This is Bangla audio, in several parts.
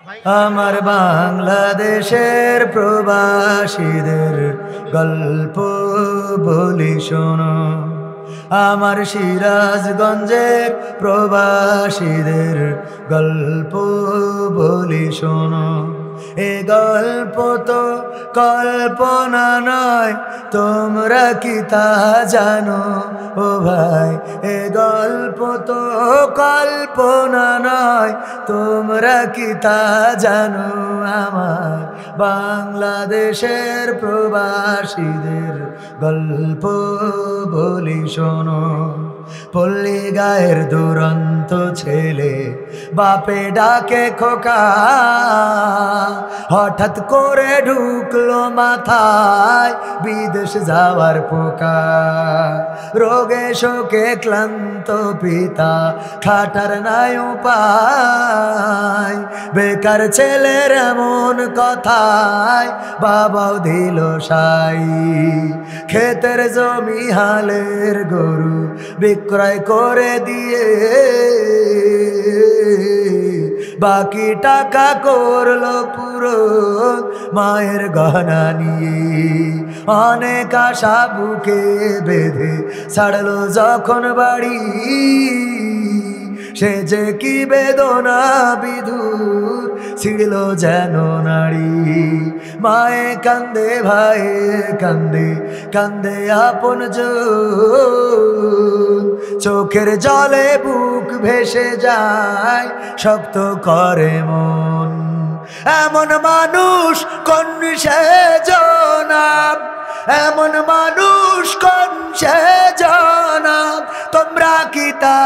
আমার বাংলাদেশের প্রবাসীদের গল্প বলি শোনো, আমার সিরাজগঞ্জের প্রবাসীদের গল্প বলি শোনো। এ গল্প তো কল্পনা নয়, তোমরা কি তা জানো ও ভাই? এ গল্প তো কল্পনা নয়, তোমরা কি তা জানো? আমার বাংলাদেশের প্রবাসীদের গল্প বলি শোনো। পল্লী গায়ের দুরন্ত ছেলে বাপে ডাকে খোকা, হঠাৎ করে ঢুকলো মাথায় বিদেশ যাওয়ার পোকা। রোগে শোকে ক্লান্ত পিতা খাটার নাই উপায়, বেকার ছেলের এমন কথায় বাবাও দিল সাই। ক্ষেতের জমি হালের গরু বিক্রয় করে দিয়ে বাকি টাকা করলো পুরো মায়ের গহনা নিয়ে। অনেক আশা বুকে বেঁধে ছাড়লো যখন বাড়ি, সে যে কি বেদনা বিধুর ছিড়ল যেন নারী। মায়ে কান্দে ভাইয়ে কান্দে, কান্দে আপন জন, চোখের জলে বুক ভেসে যায় শক্ত করে মন। এমন মানুষ কোন সে জনাব, এমন মানুষ কোন সে জনাব, তোমরা কি তা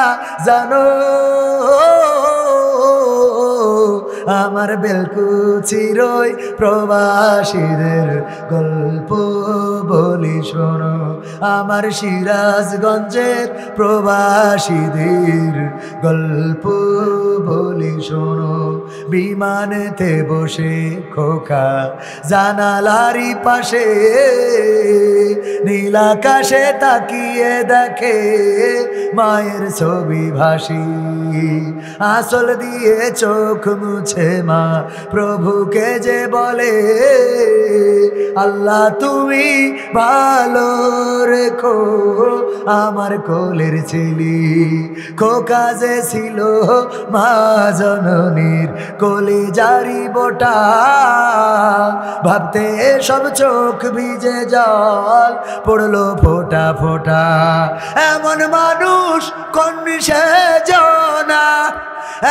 জানো? আমার বেলকুচিরই প্রবাসীদের গল্প বলি শোনো, আমার সিরাজগঞ্জের প্রবাসীদের গল্প বলি শোনো। বিমানেতে বসে খোকা জানালারি পাশে, নীল আকাশে তাকিয়ে দেখে মায়ের ছবি ভাসি। আঁচল দিয়ে চোখ মুছে মা প্রভুকে যে বলে, আল্লাহ তুমি ভালো রেখো আমার কোলের ছেলে। খোকা যে ছিল মা জননীর কলিজারি বোটা, ভাবতে সব চোখ ভিজে জল পড়লো ফোঁটা ফোঁটা। এমন মানুষ কোন সে জনা,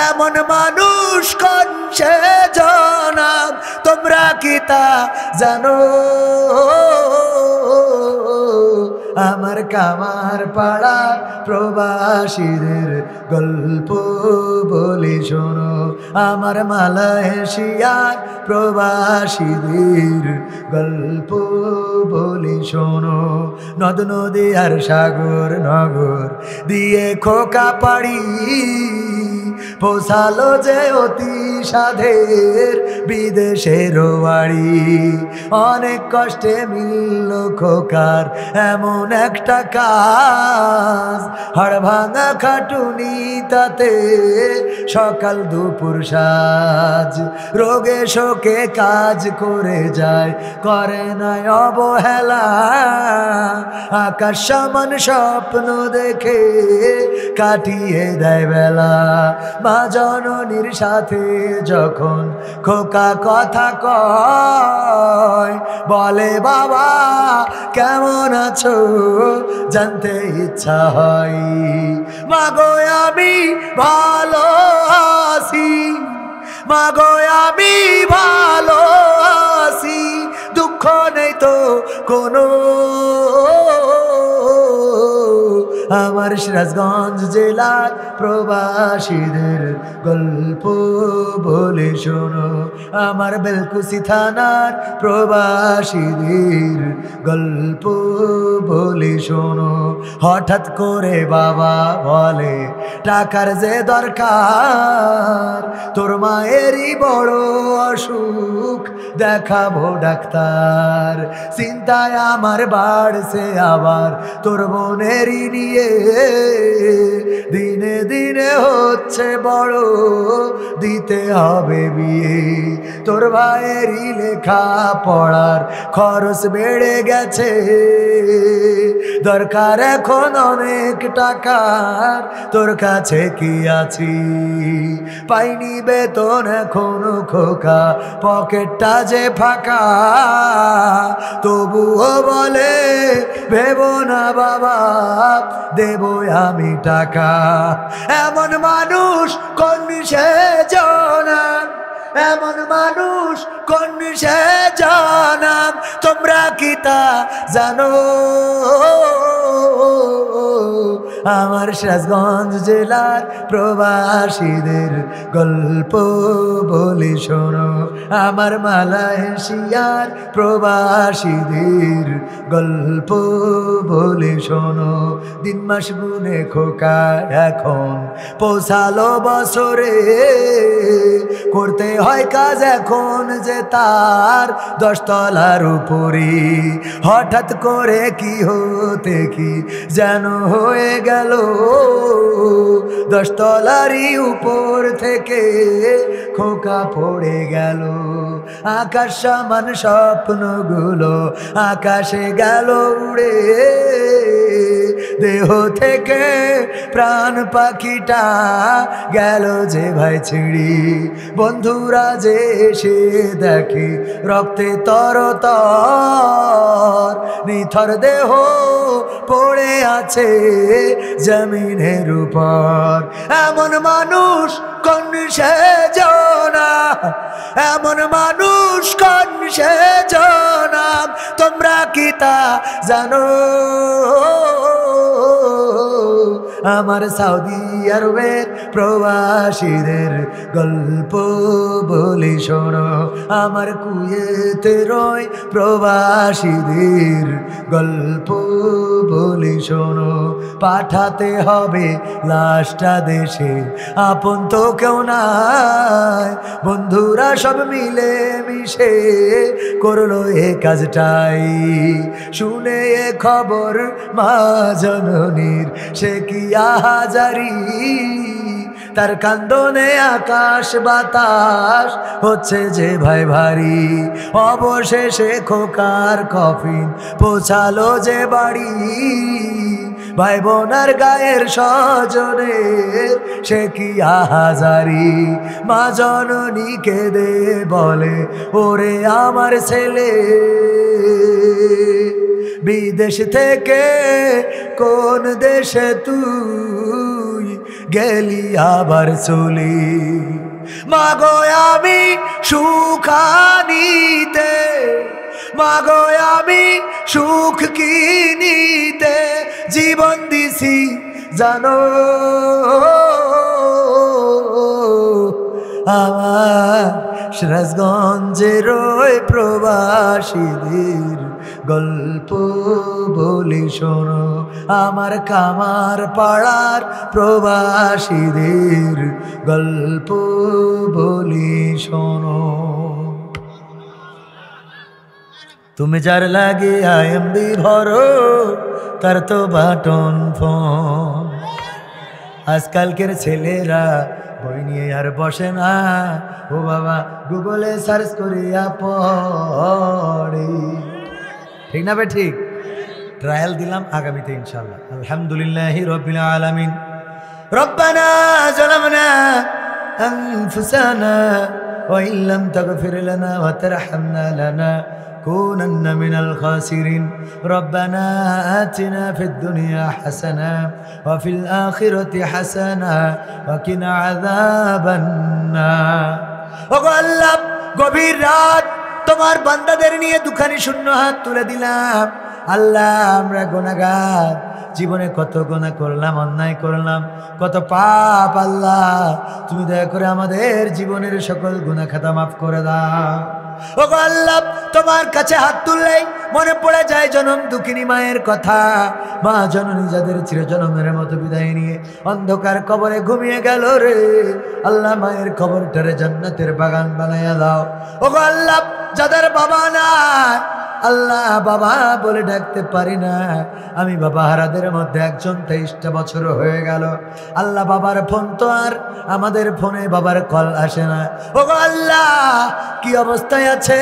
এমন মানুষ কোন সে জনাব, তোমরা কি তা জানো? আমার কামার পাড়া প্রবাসীদের গল্প বলি শোনো, আমার মালয়েশিয়ার প্রবাসীদের গল্প বলি শোনো। নদ নদী আর সাগর নগর দিয়ে খোকা পাড়ি, পোষালো যে অতি সাধের বিদেশের বাড়ি। অনেক কষ্টে মিলল খোকার এমন একটা কাজ, হাড় ভাঙা খাটুনি তাতে সকাল দুপুর সাজ। রোগে শোকে কাজ করে যায়, করে নাই অবহেলা, আকাশ সমান স্বপ্ন দেখে কাটিয়ে দেয় বেলা। মা জননীর সাথে যখন খোকা কথা কয়, বলে বাবা কেমন আছো জানতে ইচ্ছা হয়। মাগো আমি ভালো আছি, মাগো আমি ভালো আছি, দুঃখ নেই তো কোনো। আমার সিরাজগঞ্জ জেলার প্রবাসীদের গল্প বলে শোনো, আমার বেলকুচি থানার প্রবাসীদের গল্প বলে শোনো। হঠাৎ করে বাবা বলে টাকার যে দরকার, তোর মায়েরই বড় অসুখ দেখাবো ডাক্তার। চিন্তায় আমার বাড়ছে আবার তোর বোনেরই নিয়ে, দিনে দিনে হচ্ছে বড় দিতে হবে বিয়ে। তোর ভাইয়েরই লেখা পড়ার খরচ বেড়ে গেছে, দরকার এখন অনেক টাকার, তোর কাছে কি আছি? পাইনি বেতন এখনো খোকা, পকেটটা যে ফাঁকা, তবুও বলে ভেবো না বাবা দেব আমি টাকা। এমন মানুষ কোন সে জানান, এমন মানুষ কোন সে জানান, তোমরা কি তা জানো? আমার সিরাজগঞ্জ জেলার প্রবাসীদের গল্প বলি শোনো, আমার মালয়েশিয়ার প্রবাসীদের গল্প বলি শোনো। দিন মাস গুনে খোকা এখন পৌঁছালো বছরে, করতে হয় কাজ এখন যে তার 10 তলার উপরে। হঠাৎ করে কি হতে কি যেন হয়ে গেল, 10 তলারই উপর থেকে খোকা পড়ে গেল। আকাশ সমান স্বপ্নগুলো আকাশে গেল উড়ে, দেহ থেকে প্রাণ পাখিটা গেল যে ভাই ছিঁড়ি। বন্ধুরা যে এসে দেখে রক্তে তরতর, নিথর দেহ পড়ে আছে জমিনের উপর। এমন মানুষ কোন সে জানা, এমন মানুষ কোন সে জানা, তোমরা কি তা জানো? আমার সৌদি আরবের প্রবাসীদের গল্প বলি শোনো, আমার কুয়েতের প্রবাসীদের গল্প বলি শোনো। পাঠাতে হবে লাশটা দেশে, আপন তো কেউ নাই, বন্ধুরা সব মিলে মিশে করলো এ কাজটাই। শুনে এ খবর মা জননীর সে কি আহাজারি, তার কান্দনে আকাশ বাতাস হচ্ছে যে ভাই ভারী। অবশেষে খোকার কফিন পৌঁছালো যে বাড়ি, ভাই বোনার গায়ের স্বজনের সে কি আহাজারি। মা জননী কেঁদে বলে ওরে আমার ছেলে, বিদেশ থেকে কোন দেশে তুই গেলি আবার চলি। মাগো আমি সুখানিতে, মাগো আমি সুখ কিনিতে জীবন দিছি জানো। আমার সিরাজগঞ্জের প্রবাসীদের গল্প বলি শোনো, আমার কামার পাড়ার প্রবাসীদের গল্প বলি শোনো। তুমি যার লাগে আইএমবি ভরো, তার তো বাটন ফোন। আজকালকের ছেলেরা বই নিয়ে আর বসে না, ও বাবা গুগলে সার্চ করিয়া পড়ে। ঠিক না ভাই? ঠিক। ট্রায়াল দিলাম, আগামীতে ইনশাআল্লাহ। আলহামদুলিল্লাহি রাব্বিল আলামিন। রব্বানা যালামনা আনফুসানা ওয়া ইল্লাম তাগফির লানা ওয়া তারহামনা লানাকুনান্না মিনাল খাসিরিন। রব্বানা আতিনা ফিদ দুনিয়া হাসানা ওয়া ফিল আখিরাতি হাসানা ওয়া কিনা আযাবান নার। ওগো আল্লাহ, গভীর রাত তোমার বান্দাদের নিয়ে দুখানি শূন্য হাত তুলে দিলাম। আল্লাহ, আমরা গুনাহগার, জীবনে কত গুনাহ করলাম, অন্যায় করলাম, কত পাপ। আল্লাহ, তুমি দয়া করে আমাদের জীবনের সকল গুনাহ খাতা মাফ করে দাও। ওগো আল্লাহ, তোমার কাছে হাত তুললেই মনে পড়ে যায় জনম দুঃখিনী মায়ের কথা। মা জননী যাদের চিরজনমের মতো বিদায় নিয়ে অন্ধকার কবরে ঘুমিয়ে গেল রে আল্লাহ, মায়ের কবরটারে জান্নাতের বাগান বানাইয়া দাও। ওগো আল্লাহ, যাদের বাবা নাই, আল্লাহ বাবা বলে ডাকতে পারি না, আমি বাবা হারাদের মধ্যে একজন। 23টা বছর হয়ে গেল আল্লাহ, বাবার ফোন তো আর আমাদের ফোনে বাবার কল আসে না। ওগো আল্লাহ, কি কি অবস্থায় আছে,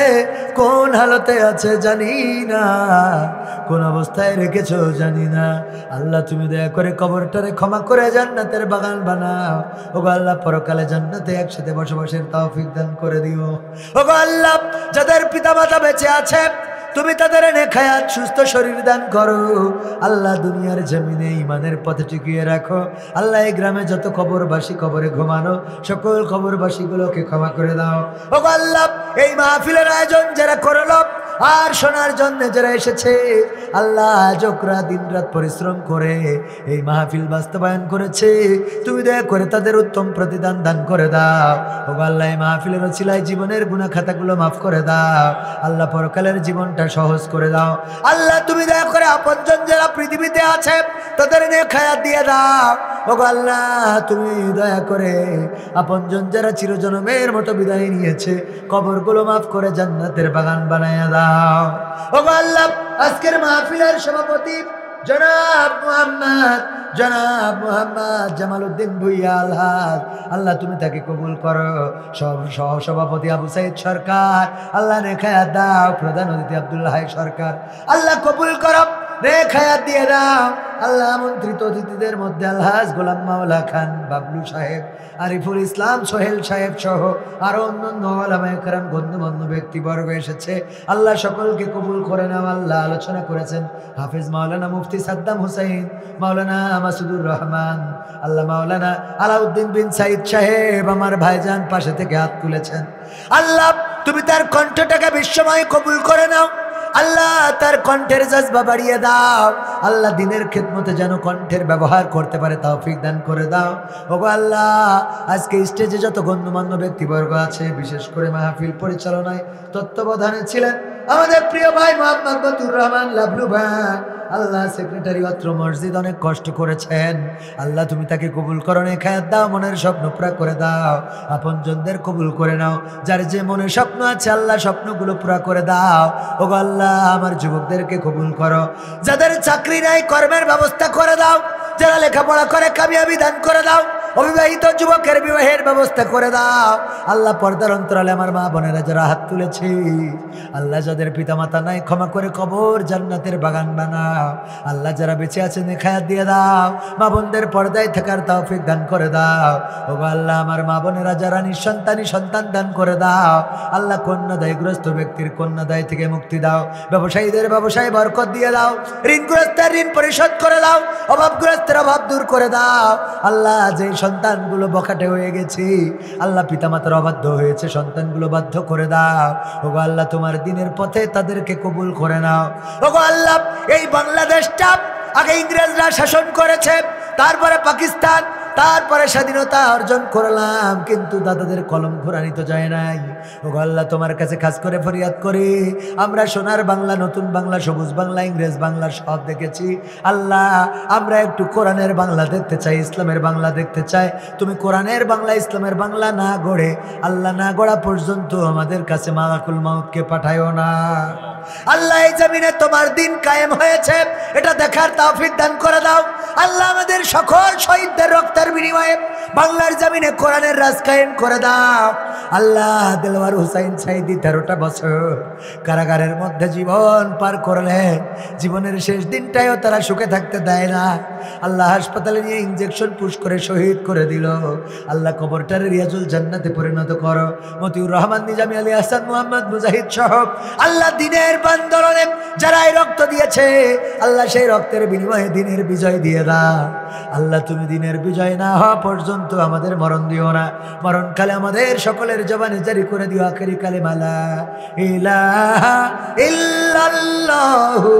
কোন হালতে আছে জানি না, কোন অবস্থায় রেখেছো জানি না। আল্লাহ তুমি দয়া করে কবরটারে ক্ষমা করে জান্নাতের বাগান বানাও। ওগো আল্লাহ পরকালে জান্নাতে একসাথে বসবাসের তৌফিক দান করে দিও। ওগো আল্লাহ যাদের পিতামাতা বেঁচে আছে তুমি তাদের নেক হায়াত সুস্থ শরীর দান করো। আল্লাহ দুনিয়ার জমিনে ইমানের পথে টিকিয়ে রাখো। আল্লাহ এই গ্রামে যত কবরবাসী কবরে ঘুমানো সকল কবরবাসীগুলোকে ক্ষমা করে দাও। ওগো আল্লাহ এই মাহফিলের আয়োজন যারা করলো আর শোনার জন্য যারা এসেছে আল্লাহ আজকরা দিন রাত পরিশ্রম করে এই মাহফিল বাস্তবায়ন করেছে, তুমি দয়া করে তাদের উত্তম প্রতিদান দান করে দাও। ওগো আল্লাহ এই মাহফিলের ওসিলায় জীবনের গুনাহ খাতাগুলো মাফ করে দাও। আল্লাহ পরকালের জীবনটা সহজ করে দাও। আল্লাহ তুমি দয়া করে আপনজন যারা পৃথিবীতে আছে তাদের নেক হায়াত দিয়ে দাও। ওগো আল্লাহ তুমি দয়া করে আপনজন যারা চিরজনমের মতো বিদায় নিয়েছে কবরগুলো মাফ করে জান্নাতের বাগান বানায়া দাও। ওগো আল্লাহ আজকের মাহফিলের সভাপতি জনাব মোহাম্মদ জামালউদ্দিন ভুইয়া আলহাজ, আল্লাহ তুমি তাকে কবুল করো। সহ সভাপতি আবু সাইদ সরকার, আল্লাহ নেক হায়াত দাও। প্রধান অতিথি আব্দুল্লাহ সরকার, আল্লাহ কবুল করো, নেক হায়াত দিয়ে দাও। আল্লাহ আমন্ত্রিত অতিথিদের মধ্যে আলহাজ গোলাম মাওলা খান, বাবলু সাহেব, আরিফুল ইসলাম, সোহেল সাহেব সহ আরো অন্যান্য ওলামায়ে কেরাম গণ্যমান্য ব্যক্তিবর্গ এসেছে। আল্লাহ সকলকে কবুল করে নাও। আল্লাহ আলোচনা করেছেন হাফেজ মাওলানা মুফতি সাদ্দাম হুসাইন, মাওলানা মাসুদুর রহমান, আল্লাহ মাওলানা আলাউদ্দিন বিন সাইদ সাহেব আমার ভাইজান পাশে থেকে হাত তুলেছেন। আল্লাহ তুমি তার কণ্ঠটাকে বিশ্বময় কবুল করে নাও। আল্লাহ তার কণ্ঠের জজবা বাড়িয়ে দাও। আল্লাহ দিনের খেদমতে যেন কণ্ঠের ব্যবহার করতে পারে তৌফিক দান করে দাও। ওগো আল্লাহ আজকে স্টেজে যত গণ্যমান্য ব্যক্তিবর্গ আছে বিশেষ করে মাহফিল পরিচালনায় তত্ত্বাবধানে ছিলেন আমাদের প্রিয় ভাই মোহাম্মদ বতুর রহমান লাভলু ভাই। আল্লাহ সেক্রেটারি অত্র মসজিদ অনেক কষ্ট করেছেন। আল্লাহ তুমি তাকে কবুল করো, নেক হায়াত দাও, মনের স্বপ্ন পুরা করে দাও। আপনজনদের কবুল করে নাও। যার যে মনে স্বপ্ন আছে আল্লাহ স্বপ্নগুলো পুরা করে দাও। ওগো আল্লাহ আমার যুবকদেরকে কবুল করো। যাদের চাকরি নাই কর্মের ব্যবস্থা করে দাও। যারা লেখাপড়া করে কামিয়াবি দান করে দাও। অবিবাহিত যুবকের বিবাহের ব্যবস্থা করে দাও। আল্লাহ পর্দার অন্তরালে আমার মা বোনেরা যারা হাত তুলেছি আল্লাহ যাদের পিতামাতা নাই ক্ষমা করে কবর জান্নাতের বাগান বানাও। আল্লাহ যারা বেঁচে আছেন নেক হায়াত দিয়ে দাও। মা বোনদের পর্দায় থাকার তৌফিক দান করে দাও। ওগো আল্লাহ আমার মা বোনেরা যারা নিঃসন্তানী সন্তান দান করে দাও। আল্লাহ কন্যাদায়গ্রস্ত ব্যক্তির কন্যাদায় থেকে মুক্তি দাও। ব্যবসায়ীদের ব্যবসায় বরকত দিয়ে দাও। ঋণগ্রস্তের ঋণ পরিশোধ করে দাও। অভাবগ্রস্তের অভাব দূর করে দাও। আল্লাহ যে সন্তানগুলো বখাটে হয়ে গেছে আল্লাহ পিতামাতার অবাধ্য হয়েছে সন্তানগুলো বাধ্য করে দাও। ওগো আল্লাহ তোমার দিনের পথে তাদেরকে কবুল করে নাও। ওগো আল্লাহ এই বাংলাদেশটা আগে ইংরেজরা শাসন করেছে, তারপরে পাকিস্তান, তারপরে স্বাধীনতা অর্জন করলাম, কিন্তু দাদাদের কলম ঘোরানি তো যায় নাই। ওগো আল্লাহ তোমার কাছে খাস করে ফরিয়াদ করি। আমরা সোনার বাংলা, নতুন বাংলা, সবুজ বাংলা, ইংরেজ বাংলা সব দেখেছি। আল্লাহ আমরা একটু কোরআনের বাংলা দেখতে চাই, ইসলামের বাংলা দেখতে চাই। তুমি কোরআনের বাংলা, ইসলামের বাংলা না গড়ে আল্লাহ না গড়া পর্যন্ত আমাদের কাছে মালাকুল মাউতকে পাঠায়ও না। আল্লাহ এই জমিনে তোমার দিন কায়েম হয়েছে এটা দেখার তৌফিক দান করে দাও। আল্লাহ আমাদের সকল শহীদদের রক্তের বিনিময়ে বাংলার জমিনে কোরআনের রাজ কায়েম করে দাও। আল্লাহ দেলওয়ার হুসাইন সাইদি 13টা বছর কারাগারের মধ্যে জীবন পার করলেন। জীবনের শেষ দিনটাও তারা সুখে থাকতে দেয় না। আল্লাহ হাসপাতালে নিয়ে ইঞ্জেকশন পুশ করে শহীদ করে দিল। আল্লাহ কবরটারে রিয়াজুল জান্নাতে পরিণত করো। মতিউর রহমান নিজামী, আলী হাসান, মোহাম্মদ মুজাহিদ সহ আল্লাহ দিনের আন্দোলনে যারা এই রক্ত দিয়েছে আল্লাহ সেই রক্তের বিনিময়ে দিনের বিজয় দিয়ে দাও। আল্লাহ তুমি দিনের বিজয় না হওয়া পর্যন্ত আমাদের মরণ দিও না। মরণকালে আমাদের সকলের জবানে জারি করে দিও আখেরি কালেমা লা ইলাহা ইল্লাল্লাহু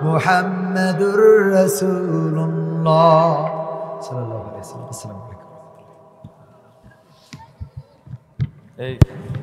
মুহাম্মাদুর রাসূলুল্লাহ সাল্লাল্লাহু আলাইহি ওয়াসাল্লাম। আসসালামু আলাইকুম।